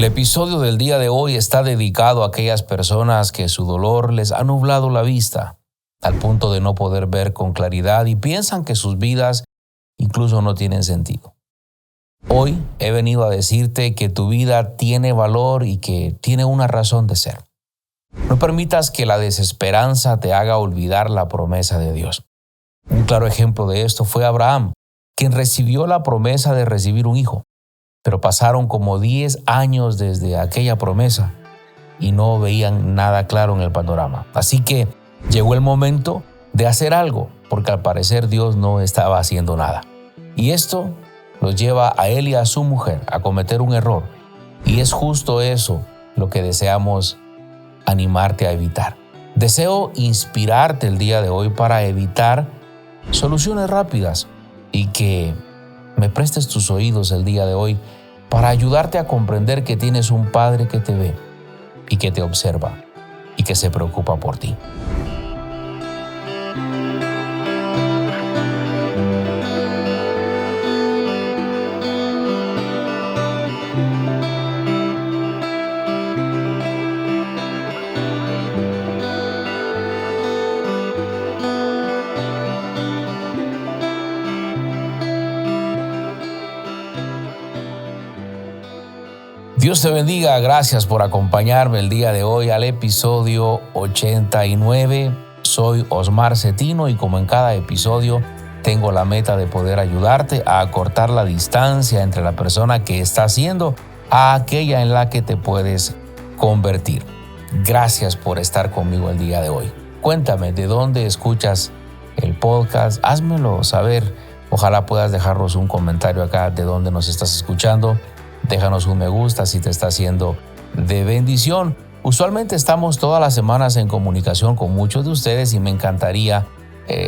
El episodio del día de hoy está dedicado a aquellas personas que su dolor les ha nublado la vista al punto de no poder ver con claridad y piensan que sus vidas incluso no tienen sentido. Hoy he venido a decirte que tu vida tiene valor y que tiene una razón de ser. No permitas que la desesperanza te haga olvidar la promesa de Dios. Un claro ejemplo de esto fue Abraham, quien recibió la promesa de recibir un hijo. Pero pasaron como 10 años desde aquella promesa y no veían nada claro en el panorama. Así que llegó el momento de hacer algo, porque al parecer Dios no estaba haciendo nada. Y esto los lleva a él y a su mujer a cometer un error. Y es justo eso lo que deseamos animarte a evitar. Deseo inspirarte el día de hoy para evitar soluciones rápidas y que me prestes tus oídos el día de hoy para ayudarte a comprender que tienes un Padre que te ve y que te observa y que se preocupa por ti. Dios te bendiga, gracias por acompañarme el día de hoy al episodio 89. Soy Osmar Cetino y como en cada episodio tengo la meta de poder ayudarte a acortar la distancia entre la persona que estás siendo a aquella en la que te puedes convertir. Gracias por estar conmigo el día de hoy. Cuéntame de dónde escuchas el podcast, házmelo saber. Ojalá puedas dejarnos un comentario acá de dónde nos estás escuchando. Déjanos un me gusta si te está haciendo de bendición. Usualmente estamos todas las semanas en comunicación con muchos de ustedes y me encantaría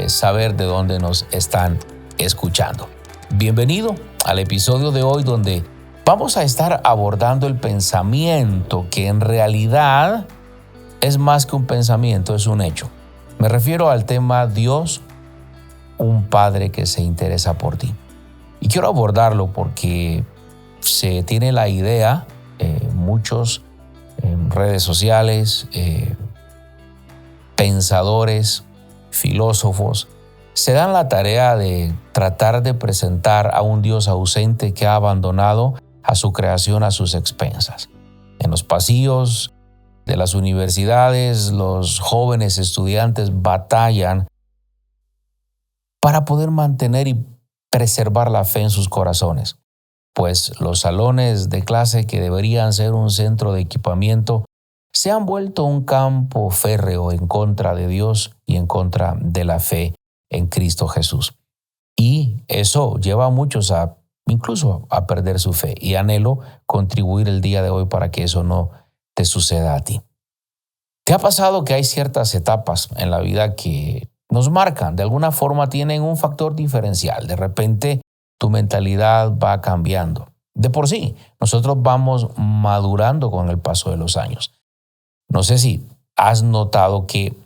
saber de dónde nos están escuchando. Bienvenido al episodio de hoy donde vamos a estar abordando el pensamiento que en realidad es más que un pensamiento, es un hecho. Me refiero al tema Dios, un Padre que se interesa por ti. Y quiero abordarlo porque se tiene la idea, muchos en redes sociales, pensadores, filósofos, se dan la tarea de tratar de presentar a un Dios ausente que ha abandonado a su creación a sus expensas. En los pasillos de las universidades, los jóvenes estudiantes batallan para poder mantener y preservar la fe en sus corazones. Pues los salones de clase que deberían ser un centro de equipamiento se han vuelto un campo férreo en contra de Dios y en contra de la fe en Cristo Jesús. Y eso lleva a muchos incluso a perder su fe y anhelo contribuir el día de hoy para que eso no te suceda a ti. ¿Te ha pasado que hay ciertas etapas en la vida que nos marcan? De alguna forma tienen un factor diferencial. De repente tu mentalidad va cambiando. De por sí, nosotros vamos madurando con el paso de los años. No sé si has notado que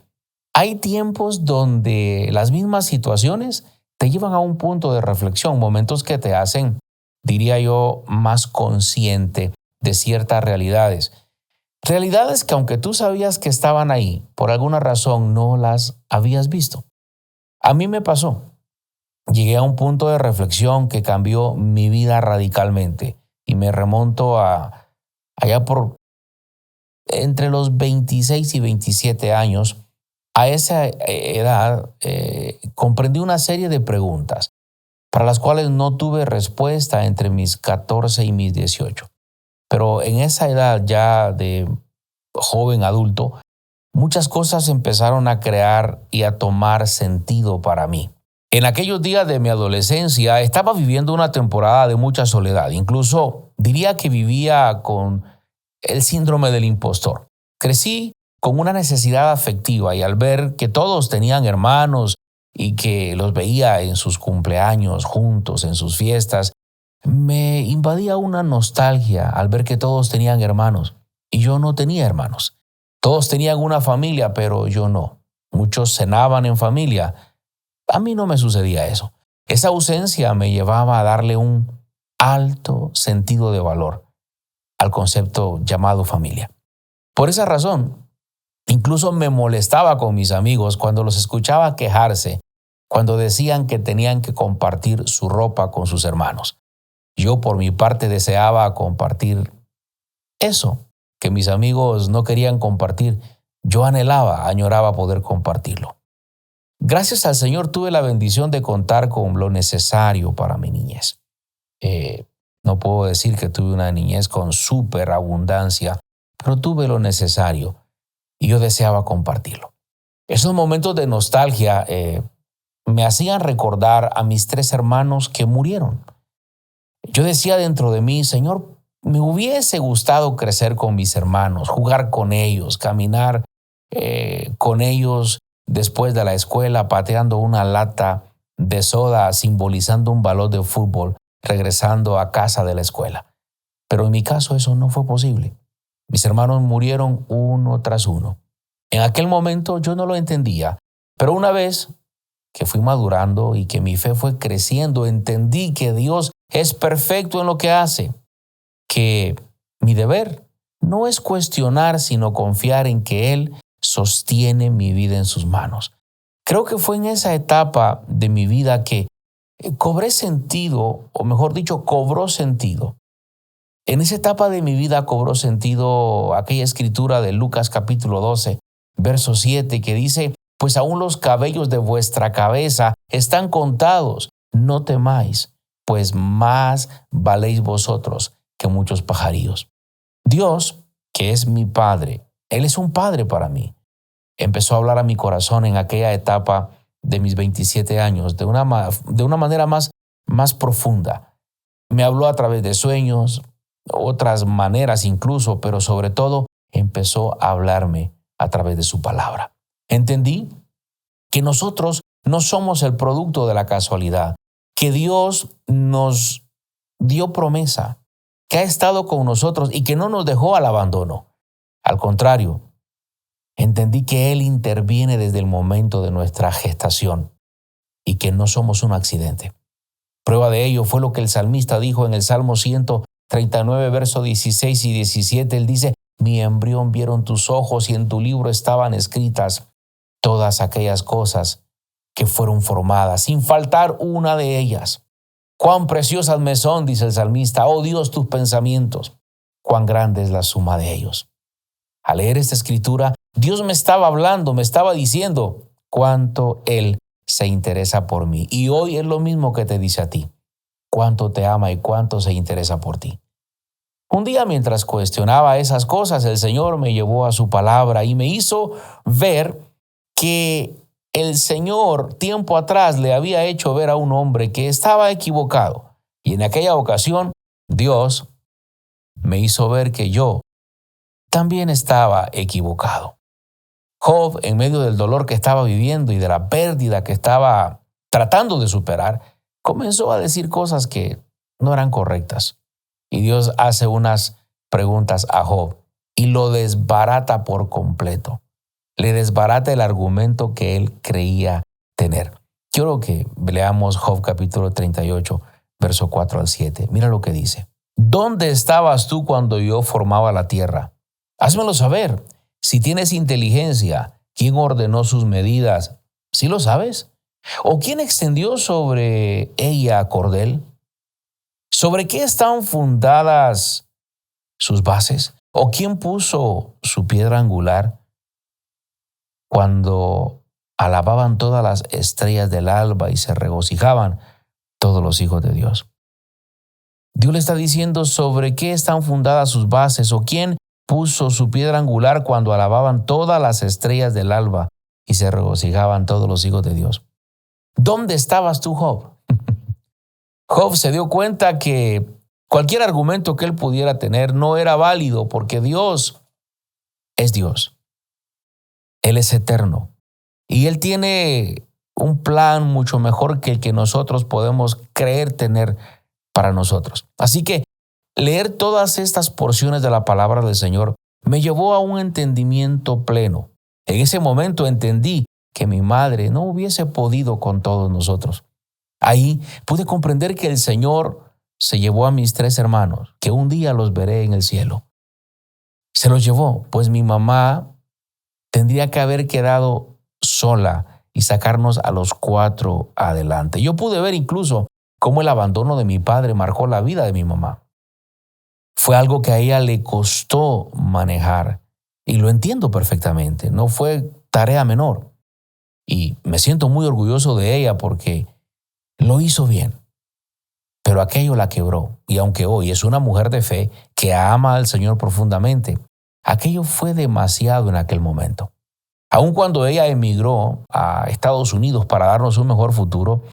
hay tiempos donde las mismas situaciones te llevan a un punto de reflexión, momentos que te hacen, diría yo, más consciente de ciertas realidades. Realidades que aunque tú sabías que estaban ahí, por alguna razón no las habías visto. A mí me pasó. Llegué a un punto de reflexión que cambió mi vida radicalmente y me remonto a allá por entre los 26 y 27 años. A esa edad comprendí una serie de preguntas para las cuales no tuve respuesta entre mis 14 y mis 18. Pero en esa edad ya de joven adulto, muchas cosas empezaron a crear y a tomar sentido para mí. En aquellos días de mi adolescencia estaba viviendo una temporada de mucha soledad. Incluso diría que vivía con el síndrome del impostor. Crecí con una necesidad afectiva y al ver que todos tenían hermanos y que los veía en sus cumpleaños juntos, en sus fiestas, me invadía una nostalgia al ver que todos tenían hermanos y yo no tenía hermanos. Todos tenían una familia, pero yo no. Muchos cenaban en familia. A mí no me sucedía eso. Esa ausencia me llevaba a darle un alto sentido de valor. al concepto llamado familia. Por esa razón, incluso me molestaba con mis amigos cuando los escuchaba quejarse, cuando decían que tenían que compartir su ropa con sus hermanos. Yo por mi parte deseaba compartir eso que mis amigos no querían compartir. Yo añoraba poder compartirlo. Gracias al Señor tuve la bendición de contar con lo necesario para mi niñez. No puedo decir que tuve una niñez con súper abundancia, pero tuve lo necesario y yo deseaba compartirlo. Esos momentos de nostalgia me hacían recordar a mis 3 hermanos que murieron. Yo decía dentro de mí, Señor, me hubiese gustado crecer con mis hermanos, jugar con ellos, caminar con ellos después de la escuela pateando una lata de soda simbolizando un balón de fútbol regresando a casa de la escuela. Pero en mi caso eso no fue posible. Mis hermanos murieron uno tras uno. En aquel momento yo no lo entendía, pero una vez que fui madurando y que mi fe fue creciendo, entendí que Dios es perfecto en lo que hace, que mi deber no es cuestionar, sino confiar en que Él sostiene mi vida en sus manos. Creo que fue en esa etapa de mi vida que cobré sentido, o mejor dicho, cobró sentido. En esa etapa de mi vida cobró sentido aquella escritura de Lucas capítulo 12, verso 7, que dice, pues aún los cabellos de vuestra cabeza están contados, no temáis, pues más valéis vosotros que muchos pajarillos. Dios, que es mi Padre, Él es un Padre para mí. Empezó a hablar a mi corazón en aquella etapa de mis 27 años de una manera más profunda. Me habló a través de sueños, otras maneras incluso, pero sobre todo empezó a hablarme a través de su palabra. Entendí que nosotros no somos el producto de la casualidad, que Dios nos dio promesa, que ha estado con nosotros y que no nos dejó al abandono. Al contrario, entendí que Él interviene desde el momento de nuestra gestación y que no somos un accidente. Prueba de ello fue lo que el salmista dijo en el Salmo 139, versos 16 y 17. Él dice, mi embrión vieron tus ojos y en tu libro estaban escritas todas aquellas cosas que fueron formadas, sin faltar una de ellas. Cuán preciosas me son, dice el salmista, oh Dios, tus pensamientos, cuán grande es la suma de ellos. Al leer esta escritura, Dios me estaba hablando, me estaba diciendo cuánto Él se interesa por mí. Y hoy es lo mismo que te dice a ti, cuánto te ama y cuánto se interesa por ti. Un día mientras cuestionaba esas cosas, el Señor me llevó a su palabra y me hizo ver que el Señor tiempo atrás le había hecho ver a un hombre que estaba equivocado. Y en aquella ocasión, Dios me hizo ver que yo también estaba equivocado. Job, en medio del dolor que estaba viviendo y de la pérdida que estaba tratando de superar, comenzó a decir cosas que no eran correctas. Y Dios hace unas preguntas a Job y lo desbarata por completo. Le desbarata el argumento que él creía tener. Quiero que leamos Job capítulo 38, verso 4 al 7. Mira lo que dice. ¿Dónde estabas tú cuando yo formaba la tierra? Házmelo saber. Si tienes inteligencia, ¿quién ordenó sus medidas? ¿Sí lo sabes? ¿O quién extendió sobre ella cordel? ¿Sobre qué están fundadas sus bases? ¿O quién puso su piedra angular? Cuando alababan todas las estrellas del alba y se regocijaban todos los hijos de Dios. Dios le está diciendo sobre qué están fundadas sus bases o quién puso su piedra angular cuando alababan todas las estrellas del alba y se regocijaban todos los hijos de Dios. ¿Dónde estabas tú, Job? Job se dio cuenta que cualquier argumento que él pudiera tener no era válido porque Dios es Dios. Él es eterno y Él tiene un plan mucho mejor que el que nosotros podemos creer tener para nosotros. Así que leer todas estas porciones de la palabra del Señor me llevó a un entendimiento pleno. En ese momento entendí que mi madre no hubiese podido con todos nosotros. Ahí pude comprender que el Señor se llevó a mis 3 hermanos, que un día los veré en el cielo. Se los llevó, pues mi mamá tendría que haber quedado sola y sacarnos a los 4 adelante. Yo pude ver incluso cómo el abandono de mi padre marcó la vida de mi mamá. Fue algo que a ella le costó manejar y lo entiendo perfectamente. No fue tarea menor y me siento muy orgulloso de ella porque lo hizo bien. Pero aquello la quebró y aunque hoy es una mujer de fe que ama al Señor profundamente, aquello fue demasiado en aquel momento. Aun cuando ella emigró a Estados Unidos para darnos un mejor futuro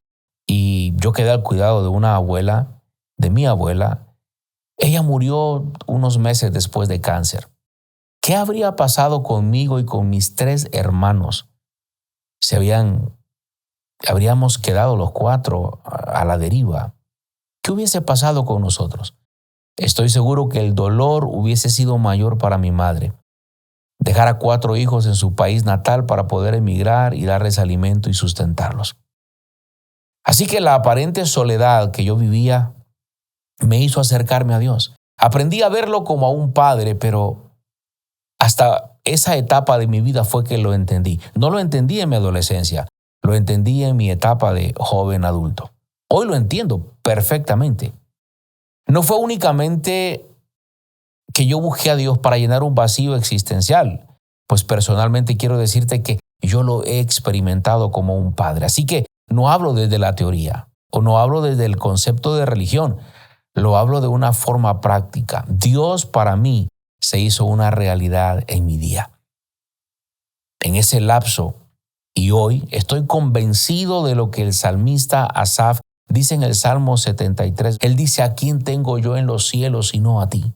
y yo quedé al cuidado de una abuela, de mi abuela, ella murió unos meses después de cáncer. ¿Qué habría pasado conmigo y con mis 3 hermanos si habríamos quedado los 4 a la deriva? ¿Qué hubiese pasado con nosotros? Estoy seguro que el dolor hubiese sido mayor para mi madre. Dejar a 4 hijos en su país natal para poder emigrar y darles alimento y sustentarlos. Así que la aparente soledad que yo vivía me hizo acercarme a Dios. Aprendí a verlo como a un padre, pero hasta esa etapa de mi vida fue que lo entendí. No lo entendí en mi adolescencia, lo entendí en mi etapa de joven adulto. Hoy lo entiendo perfectamente. No fue únicamente que yo busqué a Dios para llenar un vacío existencial, pues personalmente quiero decirte que yo lo he experimentado como un padre. Así que no hablo desde la teoría o no hablo desde el concepto de religión, lo hablo de una forma práctica. Dios para mí se hizo una realidad en mi día. En ese lapso y hoy estoy convencido de lo que el salmista Asaf dice en el Salmo 73. Él dice: ¿a quién tengo yo en los cielos sino a ti?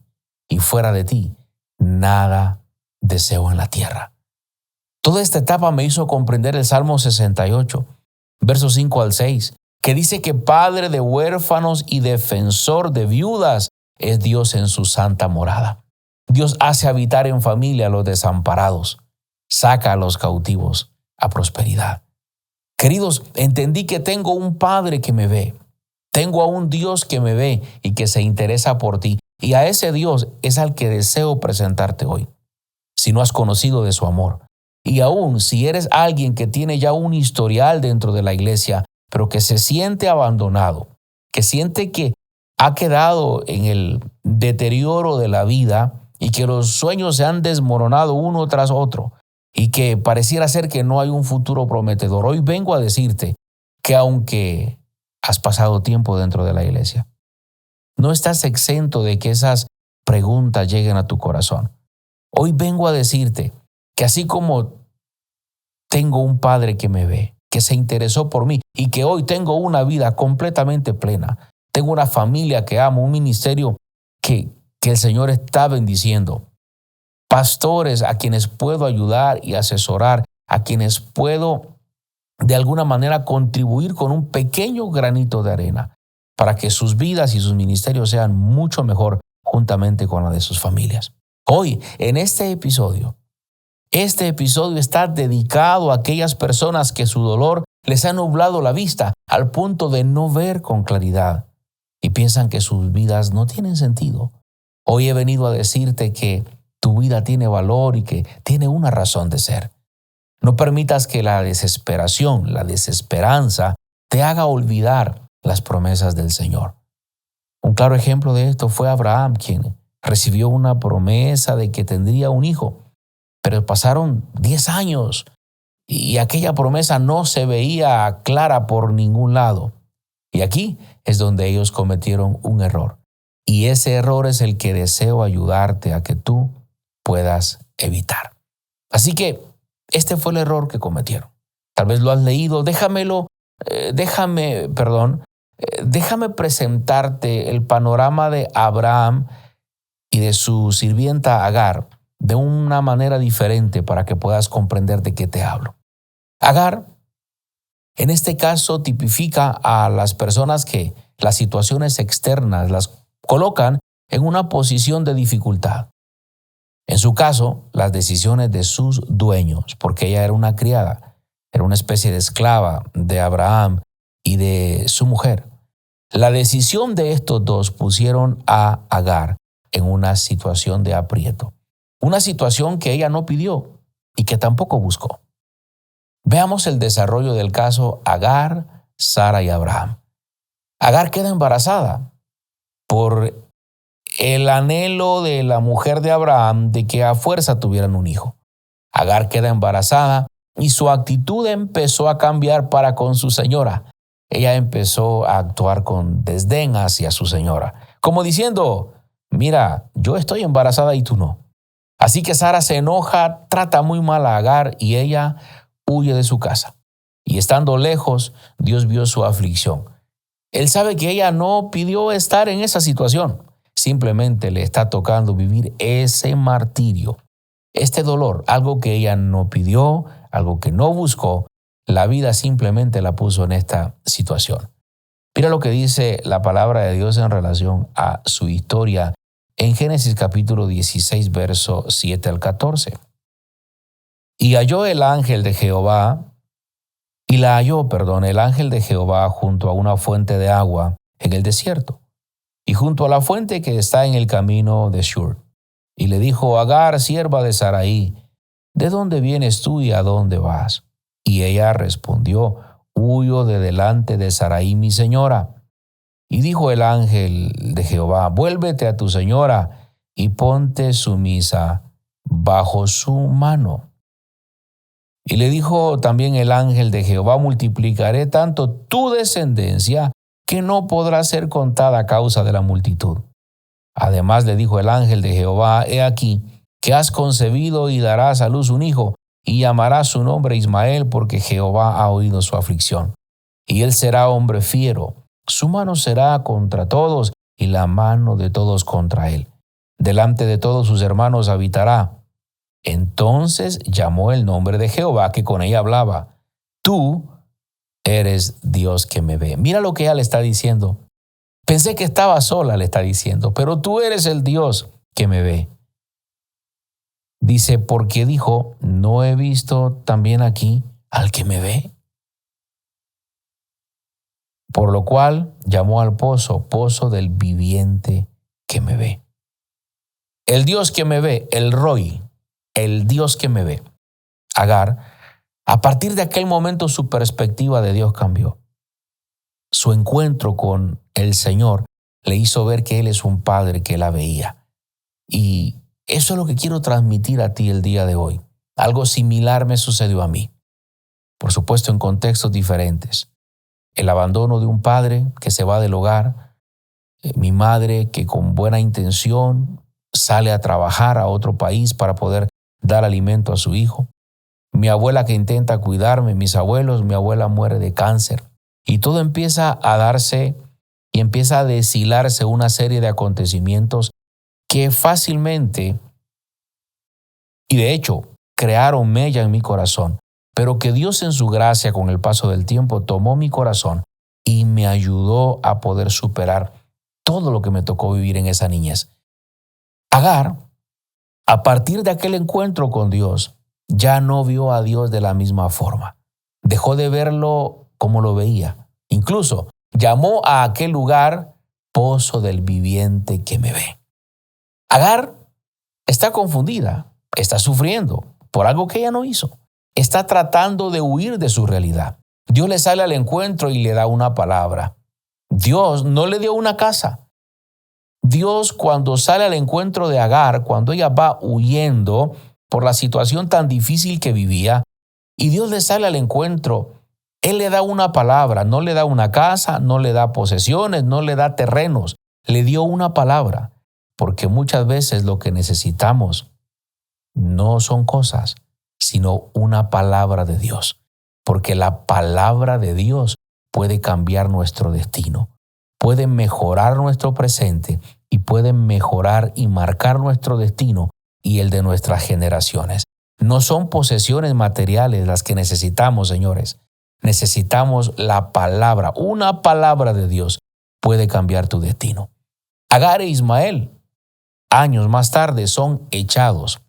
Y fuera de ti, nada deseo en la tierra. Toda esta etapa me hizo comprender el Salmo 68, versos 5 al 6, que dice que Padre de huérfanos y defensor de viudas es Dios en su santa morada. Dios hace habitar en familia a los desamparados, saca a los cautivos a prosperidad. Queridos, entendí que tengo un Padre que me ve. Tengo a un Dios que me ve y que se interesa por ti. Y a ese Dios es al que deseo presentarte hoy, si no has conocido de su amor. Y aún si eres alguien que tiene ya un historial dentro de la iglesia, pero que se siente abandonado, que siente que ha quedado en el deterioro de la vida y que los sueños se han desmoronado uno tras otro y que pareciera ser que no hay un futuro prometedor. Hoy vengo a decirte que aunque has pasado tiempo dentro de la iglesia, no estás exento de que esas preguntas lleguen a tu corazón. Hoy vengo a decirte que así como tengo un Padre que me ve, que se interesó por mí y que hoy tengo una vida completamente plena, tengo una familia que amo, un ministerio que el Señor está bendiciendo, pastores a quienes puedo ayudar y asesorar, a quienes puedo de alguna manera contribuir con un pequeño granito de arena para que sus vidas y sus ministerios sean mucho mejor juntamente con la de sus familias. Hoy, en este episodio está dedicado a aquellas personas que su dolor les ha nublado la vista al punto de no ver con claridad y piensan que sus vidas no tienen sentido. Hoy he venido a decirte que tu vida tiene valor y que tiene una razón de ser. No permitas que la desesperación, la desesperanza, te haga olvidar las promesas del Señor. Un claro ejemplo de esto fue Abraham, quien recibió una promesa de que tendría un hijo, pero pasaron 10 años y aquella promesa no se veía clara por ningún lado. Y aquí es donde ellos cometieron un error. Y ese error es el que deseo ayudarte a que tú puedas evitar. Así que este fue el error que cometieron. Tal vez lo has leído. Déjame presentarte el panorama de Abraham y de su sirvienta Agar de una manera diferente para que puedas comprender de qué te hablo. Agar, en este caso, tipifica a las personas que las situaciones externas las colocan en una posición de dificultad. En su caso, las decisiones de sus dueños, porque ella era una criada, era una especie de esclava de Abraham y de su mujer. La decisión de estos dos pusieron a Agar en una situación de aprieto, una situación que ella no pidió y que tampoco buscó. Veamos el desarrollo del caso Agar, Sara y Abraham. Agar queda embarazada por el anhelo de la mujer de Abraham de que a fuerza tuvieran un hijo. Agar queda embarazada y su actitud empezó a cambiar para con su señora. Ella empezó a actuar con desdén hacia su señora, como diciendo: mira, yo estoy embarazada y tú no. Así que Sara se enoja, trata muy mal a Agar y ella huye de su casa. Y estando lejos, Dios vio su aflicción. Él sabe que ella no pidió estar en esa situación. Simplemente le está tocando vivir ese martirio, este dolor, algo que ella no pidió, algo que no buscó. La vida simplemente la puso en esta situación. Mira lo que dice la palabra de Dios en relación a su historia en Génesis capítulo 16, verso 7 al 14. Y halló el ángel de Jehová, el ángel de Jehová junto a una fuente de agua en el desierto, y junto a la fuente que está en el camino de Shur. Y le dijo: Agar, sierva de Sarai, ¿de dónde vienes tú y a dónde vas? Y ella respondió: huyo de delante de Sarai mi señora. Y dijo el ángel de Jehová: vuélvete a tu señora y ponte sumisa bajo su mano. Y le dijo también el ángel de Jehová: multiplicaré tanto tu descendencia que no podrá ser contada a causa de la multitud. Además le dijo el ángel de Jehová: he aquí que has concebido y darás a luz un hijo, y llamarás su nombre Ismael, porque Jehová ha oído su aflicción. Y él será hombre fiero, su mano será contra todos, y la mano de todos contra él. Delante de todos sus hermanos habitará. Entonces llamó el nombre de Jehová, que con ella hablaba: tú eres Dios que me ve. Mira lo que ella le está diciendo. Pensé que estaba sola, le está diciendo, pero tú eres el Dios que me ve. Dice, porque dijo: ¿no he visto también aquí al que me ve? Por lo cual llamó al pozo, pozo del viviente que me ve. El Dios que me ve, el Roi, el Dios que me ve. Agar, a partir de aquel momento su perspectiva de Dios cambió. Su encuentro con el Señor le hizo ver que Él es un Padre que la veía. Y eso es lo que quiero transmitir a ti el día de hoy. Algo similar me sucedió a mí. Por supuesto, en contextos diferentes. El abandono de un padre que se va del hogar. Mi madre que con buena intención sale a trabajar a otro país para poder dar alimento a su hijo. Mi abuela que intenta cuidarme, mis abuelos, mi abuela muere de cáncer. Y todo empieza a darse y empieza a deshilarse una serie de acontecimientos que fácilmente, y de hecho, crearon mella en mi corazón, pero que Dios en su gracia con el paso del tiempo tomó mi corazón y me ayudó a poder superar todo lo que me tocó vivir en esa niñez. Agar, a partir de aquel encuentro con Dios, ya no vio a Dios de la misma forma. Dejó de verlo como lo veía. Incluso llamó a aquel lugar pozo del viviente que me ve. Agar está confundida, está sufriendo por algo que ella no hizo. Está tratando de huir de su realidad. Dios le sale al encuentro y le da una palabra. Dios no le dio una casa. Dios, cuando sale al encuentro de Agar, cuando ella va huyendo por la situación tan difícil que vivía, y Dios le sale al encuentro, Él le da una palabra, no le da una casa, no le da posesiones, no le da terrenos, le dio una palabra, porque muchas veces lo que necesitamos no son cosas, sino una palabra de Dios, porque la palabra de Dios puede cambiar nuestro destino, puede mejorar nuestro presente y puede mejorar y marcar nuestro destino y el de nuestras generaciones. No son posesiones materiales las que necesitamos, señores. Necesitamos la palabra. Una palabra de Dios puede cambiar tu destino. Agar e Ismael, años más tarde, son echados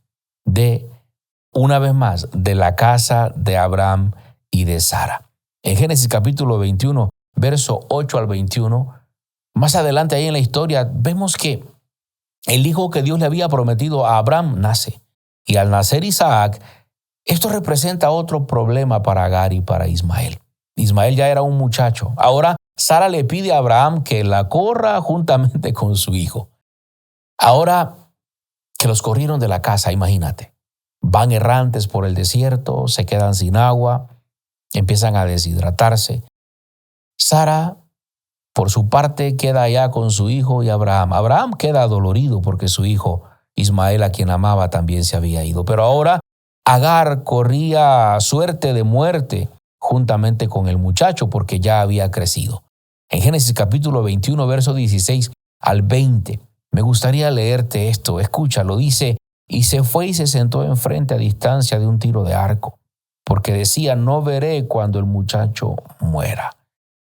una vez más, de la casa de Abraham y de Sara. En Génesis capítulo 21, verso 8 al 21, Más adelante ahí en la historia vemos que el hijo que Dios le había prometido a Abraham nace. Y al nacer Isaac, esto representa otro problema para Agar y para Ismael. Ismael ya era un muchacho. Ahora Sara le pide a Abraham que la corra juntamente con su hijo. Ahora que los corrieron de la casa, imagínate. Van errantes por el desierto, se quedan sin agua, empiezan a deshidratarse. Sara, por su parte, queda allá con su hijo y Abraham. Abraham queda dolorido porque su hijo Ismael, a quien amaba, también se había ido. Pero ahora Agar corría suerte de muerte juntamente con el muchacho porque ya había crecido. En Génesis capítulo 21, verso 16 al 20, me gustaría leerte esto. Escúchalo, dice: y se fue y se sentó enfrente a distancia de un tiro de arco, porque decía: no veré cuando el muchacho muera.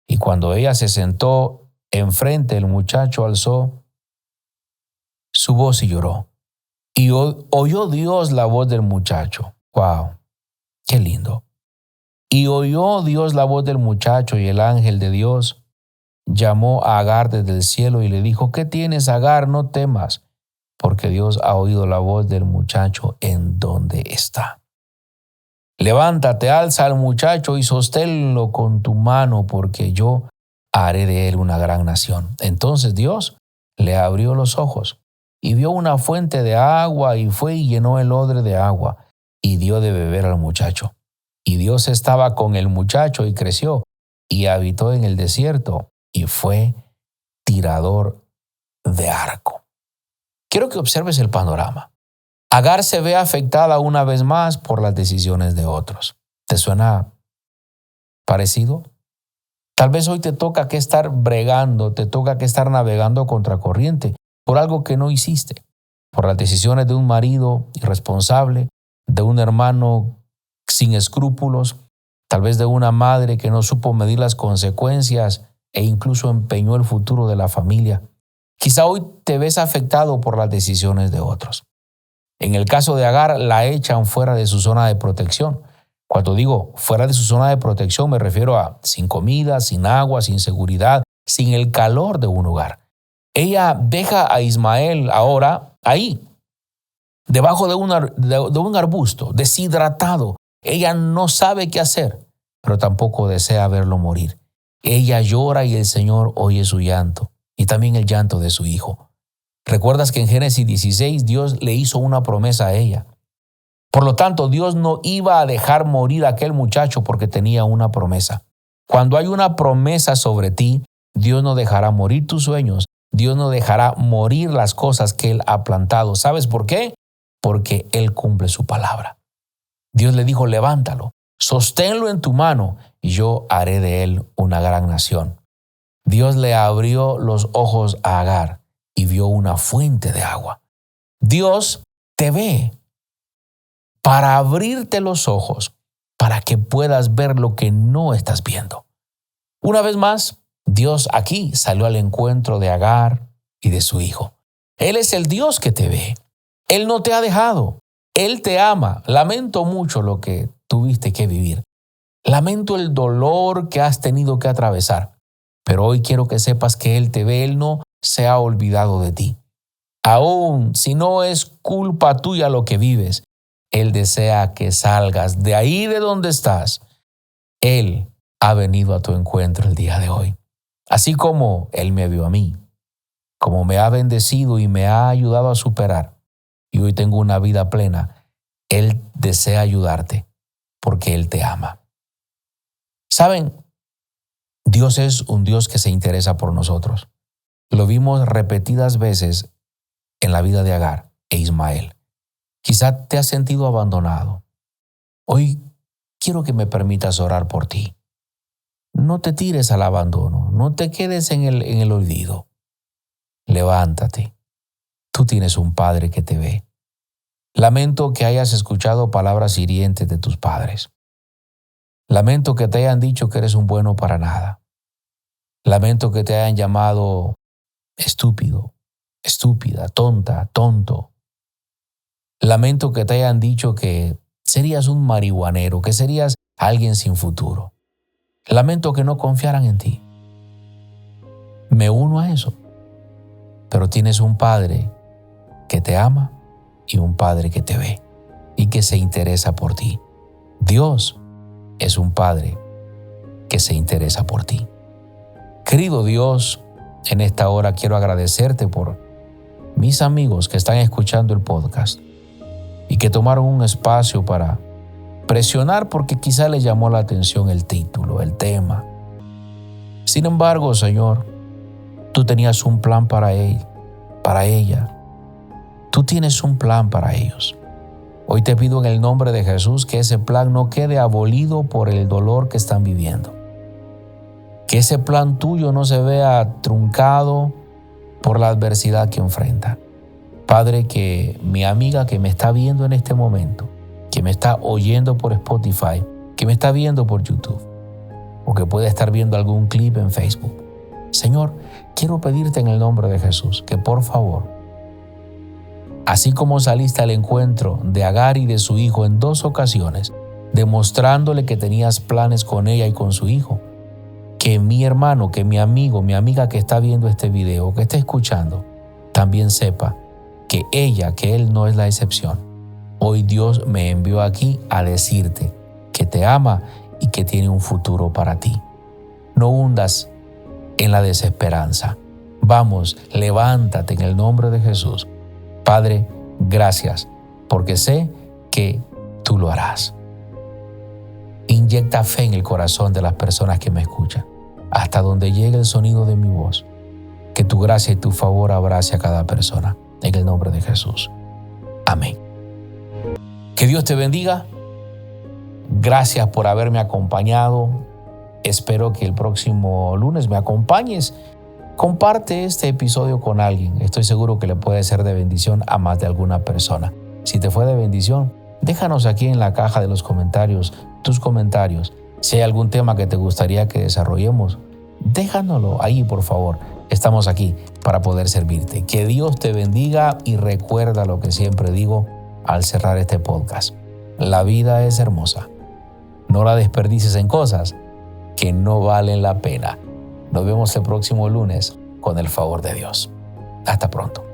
Y cuando ella se sentó enfrente, el muchacho alzó su voz y lloró. Y oyó Dios la voz del muchacho. ¡Wow! ¡Qué lindo! Y oyó Dios la voz del muchacho, y el ángel de Dios llamó a Agar desde el cielo y le dijo: ¿qué tienes, Agar? No temas, porque Dios ha oído la voz del muchacho en donde está. Levántate, alza al muchacho y sosténlo con tu mano, porque yo haré de él una gran nación. Entonces Dios le abrió los ojos y vio una fuente de agua, y fue y llenó el odre de agua y dio de beber al muchacho. Y Dios estaba con el muchacho y creció y habitó en el desierto y fue tirador de arco. Quiero que observes el panorama. Agar se ve afectada una vez más por las decisiones de otros. ¿Te suena parecido? Tal vez hoy te toca que estar bregando, te toca que estar navegando contracorriente por algo que no hiciste, por las decisiones de un marido irresponsable, de un hermano sin escrúpulos, tal vez de una madre que no supo medir las consecuencias e incluso empeñó el futuro de la familia. Quizá hoy te ves afectado por las decisiones de otros. En el caso de Agar, la echan fuera de su zona de protección. Cuando digo fuera de su zona de protección, me refiero a sin comida, sin agua, sin seguridad, sin el calor de un hogar. Ella deja a Ismael ahora ahí, debajo de un arbusto, deshidratado. Ella no sabe qué hacer, pero tampoco desea verlo morir. Ella llora y el Señor oye su llanto y también el llanto de su hijo. ¿Recuerdas que en Génesis 16 Dios le hizo una promesa a ella? Por lo tanto, Dios no iba a dejar morir a aquel muchacho porque tenía una promesa. Cuando hay una promesa sobre ti, Dios no dejará morir tus sueños. Dios no dejará morir las cosas que Él ha plantado. ¿Sabes por qué? Porque Él cumple su palabra. Dios le dijo: levántalo, sosténlo en tu mano y yo haré de él una gran nación. Dios le abrió los ojos a Agar y vio una fuente de agua. Dios te ve para abrirte los ojos, para que puedas ver lo que no estás viendo. Una vez más, Dios aquí salió al encuentro de Agar y de su hijo. Él es el Dios que te ve. Él no te ha dejado. Él te ama. Lamento mucho lo que tuviste que vivir. Lamento el dolor que has tenido que atravesar. Pero hoy quiero que sepas que Él te ve. Él no se ha olvidado de ti. Aún si no es culpa tuya lo que vives, Él desea que salgas de ahí de donde estás. Él ha venido a tu encuentro el día de hoy. Así como Él me vio a mí, como me ha bendecido y me ha ayudado a superar, y hoy tengo una vida plena, Él desea ayudarte porque Él te ama. ¿Saben? Dios es un Dios que se interesa por nosotros. Lo vimos repetidas veces en la vida de Agar e Ismael. Quizá te has sentido abandonado. Hoy quiero que me permitas orar por ti. No te tires al abandono, no te quedes en el olvido. Levántate. Tú tienes un Padre que te ve. Lamento que hayas escuchado palabras hirientes de tus padres. Lamento que te hayan dicho que eres un bueno para nada. Lamento que te hayan llamado estúpido, estúpida, tonta, tonto. Lamento que te hayan dicho que serías un marihuanero, que serías alguien sin futuro. Lamento que no confiaran en ti. Me uno a eso. Pero tienes un Padre que te ama y un Padre que te ve y que se interesa por ti. Dios es un Padre que se interesa por ti. Querido Dios, en esta hora quiero agradecerte por mis amigos que están escuchando el podcast y que tomaron un espacio para presionar porque quizá les llamó la atención el título, el tema. Sin embargo, Señor, tú tenías un plan para él, para ella. Tú tienes un plan para ellos. Hoy te pido en el nombre de Jesús que ese plan no quede abolido por el dolor que están viviendo. Que ese plan tuyo no se vea truncado por la adversidad que enfrenta. Padre, que mi amiga que me está viendo en este momento, que me está oyendo por Spotify, que me está viendo por YouTube, o que puede estar viendo algún clip en Facebook. Señor, quiero pedirte en el nombre de Jesús que por favor, así como saliste al encuentro de Agar y de su hijo en 2 ocasiones, demostrándole que tenías planes con ella y con su hijo, que mi hermano, que mi amigo, mi amiga que está viendo este video, que está escuchando, también sepa que ella, que él no es la excepción. Hoy Dios me envió aquí a decirte que te ama y que tiene un futuro para ti. No hundas en la desesperanza. Vamos, levántate en el nombre de Jesús. Padre, gracias, porque sé que tú lo harás. Inyecta fe en el corazón de las personas que me escuchan, hasta donde llegue el sonido de mi voz. Que tu gracia y tu favor abrace a cada persona, en el nombre de Jesús. Amén. Que Dios te bendiga. Gracias por haberme acompañado. Espero que el próximo lunes me acompañes. Comparte este episodio con alguien. Estoy seguro que le puede ser de bendición a más de alguna persona. Si te fue de bendición, déjanos aquí en la caja de los comentarios tus comentarios. Si hay algún tema que te gustaría que desarrollemos, déjanoslo ahí, por favor. Estamos aquí para poder servirte. Que Dios te bendiga y recuerda lo que siempre digo al cerrar este podcast. La vida es hermosa. No la desperdicies en cosas que no valen la pena. Nos vemos el próximo lunes con el favor de Dios. Hasta pronto.